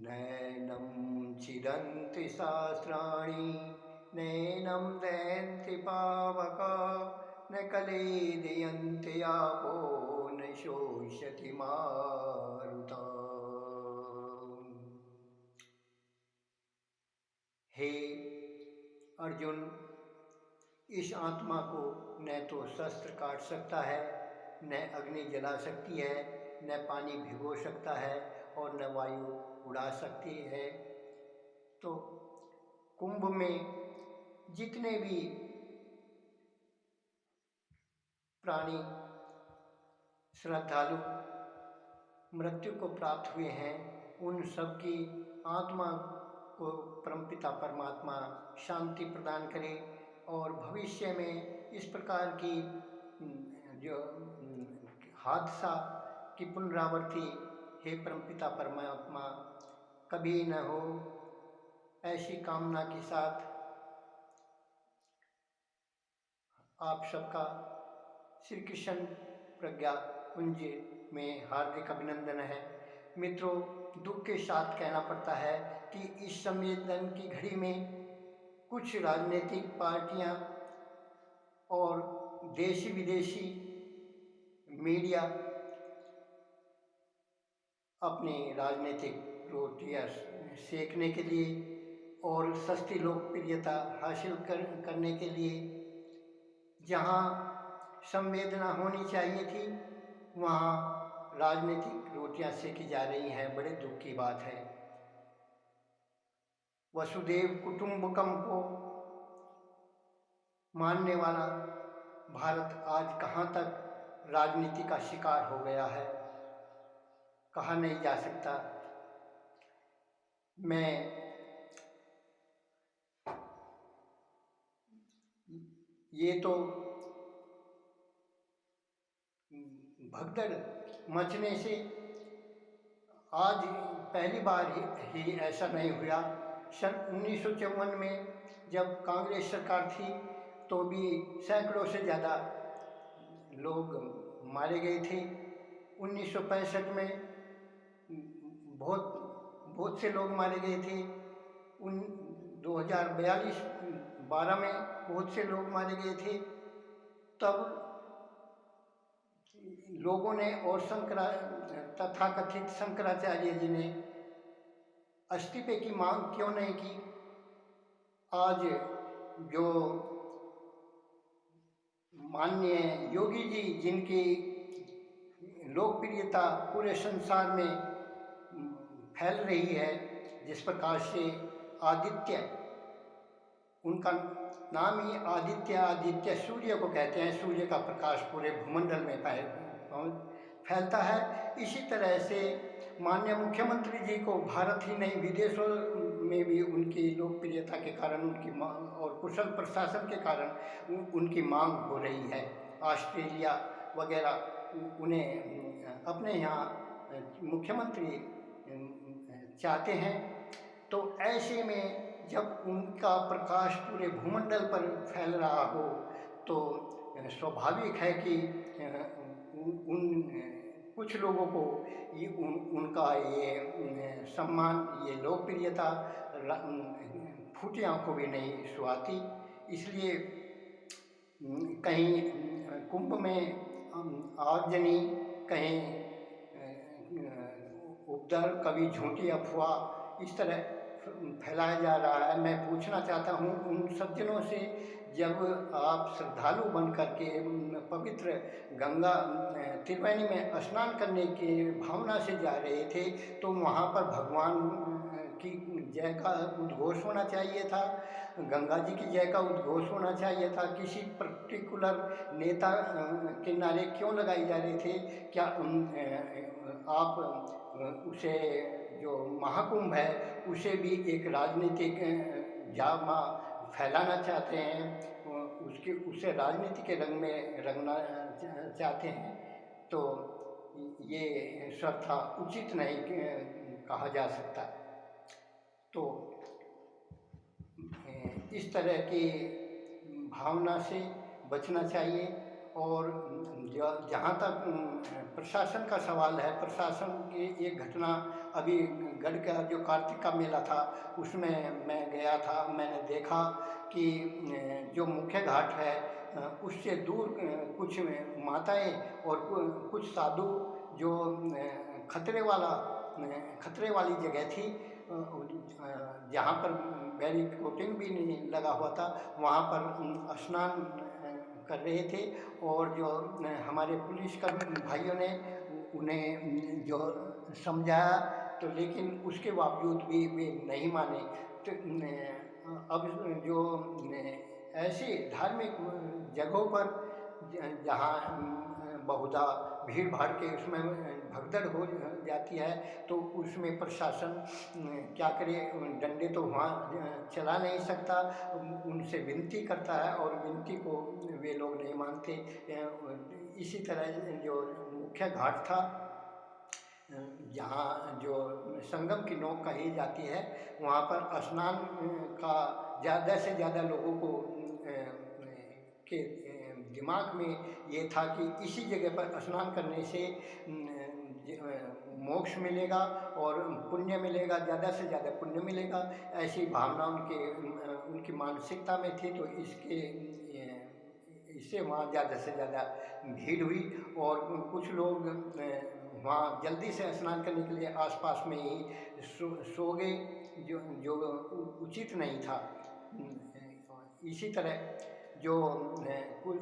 नैनं छिदन्ति सहस्राणि नैनं दहन्ति पावका न कलेदयन्ति आपो न शोषयति मारुता। हे अर्जुन, इस आत्मा को न तो शस्त्र काट सकता है, न अग्नि जला सकती है, न पानी भिगो सकता है और न वायु उड़ा सकती है। तो कुंभ में जितने भी प्राणी श्रद्धालु मृत्यु को प्राप्त हुए हैं, उन सब की आत्मा को परमपिता परमात्मा शांति प्रदान करे और भविष्य में इस प्रकार की जो हादसा की पुनरावृत्ति हे परमपिता परमात्मा कभी न हो, ऐसी कामना के साथ आप सबका श्री कृष्ण प्रज्ञा कुंज में हार्दिक अभिनंदन है। मित्रों, दुख के साथ कहना पड़ता है कि इस संवेदन की घड़ी में कुछ राजनीतिक पार्टियां और देशी विदेशी मीडिया अपनी राजनीतिक रोटियां सेकने के लिए और सस्ती लोकप्रियता हासिल करने के लिए जहां संवेदना होनी चाहिए थी, वहाँ राजनीतिक रोटियां सेकी जा रही हैं। बड़े दुख की बात है। वसुदेव कुटुंबकम को मानने वाला भारत आज कहाँ तक राजनीति का शिकार हो गया है, कहा नहीं जा सकता। मैं ये तो भगदड़ मचने से आज पहली बार ही ऐसा नहीं हुआ। सन 1954 में जब कांग्रेस सरकार थी तो भी सैकड़ों से ज़्यादा लोग मारे गए थे। 1965 में बहुत बहुत से लोग मारे गए थे। 2042-12 में बहुत से लोग मारे गए थे। तब लोगों ने और तथाकथित शंकराचार्य जी ने इस्तीफे की मांग क्यों नहीं की। आज जो माननीय योगी जी, जिनकी लोकप्रियता पूरे संसार में फैल रही है, जिस प्रकार से आदित्य, उनका नाम ही आदित्य सूर्य को कहते हैं, सूर्य का प्रकाश पूरे भूमंडल में फैलता है। इसी तरह से माननीय मुख्यमंत्री जी को भारत ही नहीं विदेशों में भी उनकी लोकप्रियता के कारण, उनकी मांग और कुशल प्रशासन के कारण उनकी मांग हो रही है। ऑस्ट्रेलिया वगैरह उन्हें अपने यहाँ मुख्यमंत्री चाहते हैं। तो ऐसे में जब उनका प्रकाश पूरे भूमंडल पर फैल रहा हो तो स्वाभाविक है कि उन कुछ लोगों को ये उनका ये सम्मान, ये लोकप्रियता फूटी आंखों भी नहीं सुहाती। इसलिए कहीं कुंभ में आगजनी, कहीं उपद्रव, कभी झूठी अफवाह, इस तरह फैलाया जा रहा है। मैं पूछना चाहता हूँ उन सज्जनों से, जब आप श्रद्धालु बन करके पवित्र गंगा त्रिवेणी में स्नान करने की भावना से जा रहे थे, तो वहाँ पर भगवान की जय का उद्घोष होना चाहिए था, गंगा जी की जय का उद्घोष होना चाहिए था। किसी पर्टिकुलर नेता के नारे क्यों लगाए जा रहे थे? क्या आप उसे, जो महाकुंभ है, उसे भी एक राजनीतिक जामा फैलाना चाहते हैं, उसे राजनीति के रंग में रंगना चाहते हैं? तो ये श्रद्धा उचित नहीं कहा जा सकता। तो इस तरह की भावना से बचना चाहिए और जहाँ तक प्रशासन का सवाल है, प्रशासन की एक घटना अभी गढ़ का जो कार्तिक का मेला था उसमें मैं गया था। मैंने देखा कि जो मुख्य घाट है उससे दूर कुछ माताएं और कुछ साधु जो खतरे वाली जगह थी, जहाँ पर बैरिकेडिंग भी नहीं लगा हुआ था, वहाँ पर स्नान कर रहे थे। और जो हमारे पुलिसकर्मी भाइयों ने उन्हें जो समझाया, तो लेकिन उसके बावजूद भी वे नहीं माने। तो अब जो ऐसी धार्मिक जगहों पर जहाँ बहुधा भीड़ भाड़ के उसमें भगदड़ हो जाती है, तो उसमें प्रशासन क्या करे, डंडे तो वहाँ चला नहीं सकता, उनसे विनती करता है और विनती को वे लोग नहीं मानते। इसी तरह जो मुख्य घाट था जहाँ जो संगम की नोक कही जाती है, वहाँ पर स्नान का ज़्यादा से ज़्यादा लोगों को के दिमाग में ये था कि इसी जगह पर स्नान करने से मोक्ष मिलेगा और पुण्य मिलेगा, ज़्यादा से ज़्यादा पुण्य मिलेगा। ऐसी भावना उनकी मानसिकता में थी। तो इससे वहाँ ज़्यादा से ज़्यादा भीड़ हुई और कुछ लोग वहाँ जल्दी से स्नान करने के लिए आसपास में ही सो गए, जो जो उचित नहीं था। इसी तरह जो कुछ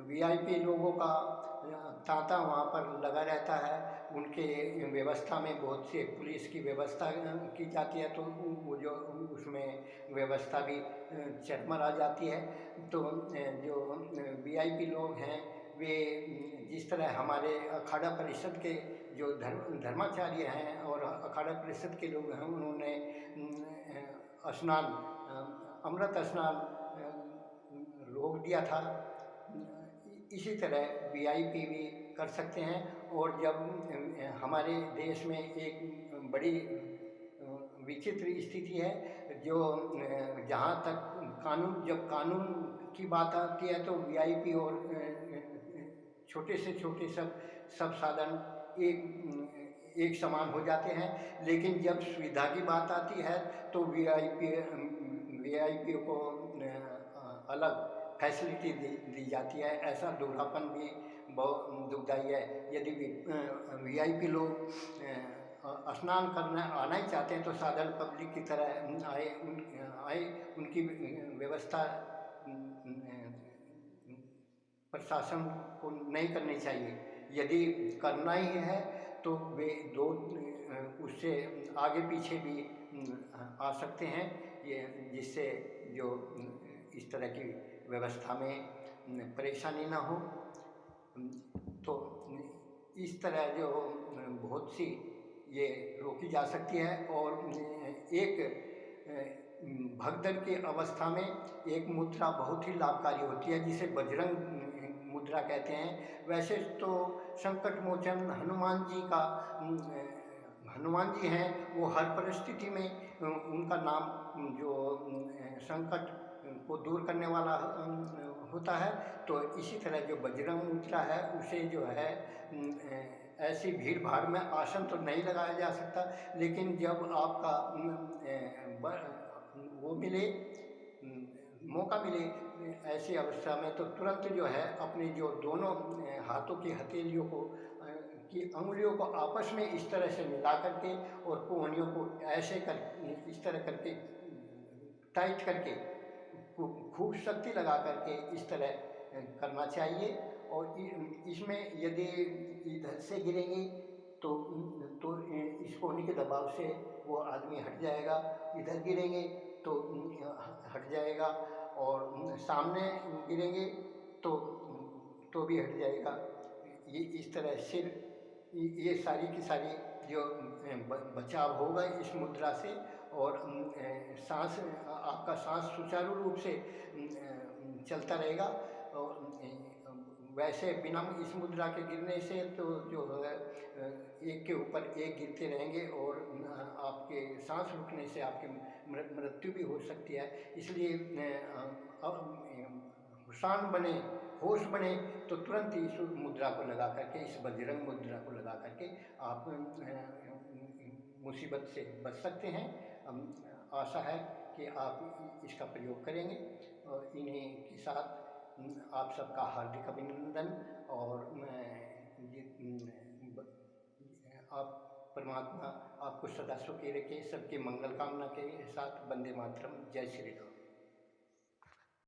वीआईपी लोगों का तांता वहाँ पर लगा रहता है, उनके व्यवस्था में बहुत से पुलिस की व्यवस्था की जाती है, तो वो जो उसमें व्यवस्था भी चरमरा जाती है। तो जो वीआईपी लोग हैं वे जिस तरह हमारे अखाड़ा परिषद के जो धर्माचार्य हैं और अखाड़ा परिषद के लोग हैं, उन्होंने स्नान अमृत स्नान रोक दिया था। इसी तरह वीआईपी भी कर सकते हैं। और जब हमारे देश में एक बड़ी विचित्र स्थिति है, जो जहाँ तक जब कानून की बात आती है तो वीआईपी और छोटे से छोटे सब साधन एक समान हो जाते हैं। लेकिन जब सुविधा की बात आती है तो वीआईपी को अलग फैसिलिटी दी जाती है। ऐसा दोहरापन भी बहुत दुखदाई है। यदि वीआईपी लोग स्नान करना आना ही चाहते हैं तो साधारण पब्लिक की तरह आए, उनकी व्यवस्था प्रशासन को नहीं करनी चाहिए। यदि करना ही है तो वे दो उससे आगे पीछे भी आ सकते हैं, ये जिससे जो इस तरह की व्यवस्था में परेशानी ना हो। तो इस तरह जो बहुत सी ये रोकी जा सकती है। और एक भगदड़ की अवस्था में एक मुद्रा बहुत ही लाभकारी होती है, जिसे बजरंग मुद्रा कहते हैं। वैसे तो संकट मोचन हनुमान जी हैं, वो हर परिस्थिति में उनका नाम जो संकट को दूर करने वाला होता है। तो इसी तरह जो बजरंग मुद्रा है उसे जो है ऐसी भीड़ भाड़ में आसन तो नहीं लगाया जा सकता, लेकिन जब आपका वो मिले, मौका मिले ऐसी अवस्था में, तो तुरंत जो है अपने जो दोनों हाथों की हथेलियों को की अंगुलियों को आपस में इस तरह से मिला करके और कोहनियों को ऐसे कर इस तरह करके टाइट करके खूब शक्ति लगा करके इस तरह करना चाहिए। और इसमें यदि इधर से गिरेंगे तो इस कोहनी के दबाव से वो आदमी हट जाएगा, इधर गिरेंगे तो हट जाएगा, और सामने गिरेंगे तो भी हट जाएगा। ये इस तरह सिर ये सारी की सारी जो बचाव होगा इस मुद्रा से। और सांस आपका सांस सुचारू रूप से चलता रहेगा। और वैसे बिना इस मुद्रा के गिरने से तो जो है एक के ऊपर एक गिरते रहेंगे और आपके सांस रुकने से आपकी मृत्यु भी हो सकती है। इसलिए हुशान बने, होश बने, तो तुरंत ही इस मुद्रा को लगा करके, इस बजरंग मुद्रा को लगा करके आप मुसीबत से बच सकते हैं। आशा है कि आप इसका प्रयोग करेंगे, और इन्हीं के साथ आप सबका हार्दिक अभिनंदन। और मैं ये आप परमात्मा आपको सदा सुखी रखे, सबके मंगल कामना के साथ। वंदे मातरम। जय श्री राम।